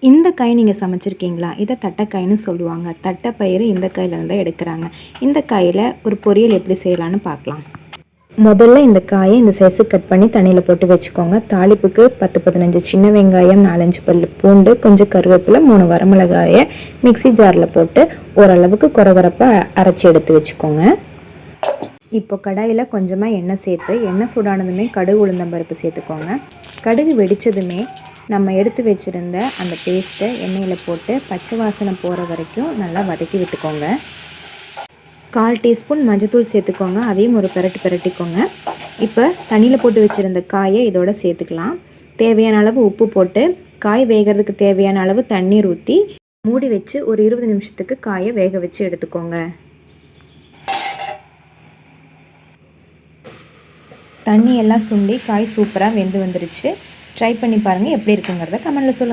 இந்த காய் நீங்கள் சமைச்சிருக்கீங்களா? இதை தட்டைக்காய்ன்னு சொல்லுவாங்க. தட்டைப்பயிறு இந்த காயிலேருந்து தான் எடுக்கிறாங்க. இந்த காயில் ஒரு பொரியல் எப்படி செய்யலான்னு பார்க்கலாம். முதல்ல இந்த காயை இந்த சைஸுக்கு கட் பண்ணி தண்ணியில் போட்டு வச்சுக்கோங்க. தாளிப்புக்கு 10-15 சின்ன வெங்காயம், 4-5 பல் பூண்டு, கொஞ்சம் கருவேப்பிலை, 3 வரமிளகாயை மிக்சி ஜாரில் போட்டு ஓரளவுக்கு கொரகொரப்பாக அரைச்சி எடுத்து வச்சுக்கோங்க. இப்போ கடாயில் கொஞ்சமாக எண்ணெய் சேர்த்து எண்ணெய் சூடானதுமே கடுகு உளுந்தம்பருப்பு சேர்த்துக்கோங்க. கடுகு வெடித்ததுமே நம்ம எடுத்து வச்சுருந்த அந்த பேஸ்ட்டை எண்ணெயில் போட்டு பச்சை வாசனை போகிற வரைக்கும் நல்லா வதக்கி விட்டுக்கோங்க. 1/4 டீஸ்பூன் மஞ்சத்தூள் சேர்த்துக்கோங்க. அதையும் ஒரு பிரட்டிக்கோங்க. இப்போ தண்ணியில் போட்டு வச்சுருந்த காயை இதோட சேர்த்துக்கலாம். தேவையான அளவு உப்பு போட்டு காய் வேகிறதுக்கு தேவையான அளவு தண்ணீர் ஊற்றி மூடி வச்சு ஒரு 20 நிமிஷத்துக்கு காயை வேக வச்சு எடுத்துக்கோங்க. தண்ணி எல்லாம் சுண்டி காய் சூப்பராக வெந்து வந்துருச்சு. ட்ரை பண்ணி பாருங்கள். எப்படி இருக்குங்கிறத கமெண்ட்டில் சொல்லுங்கள்.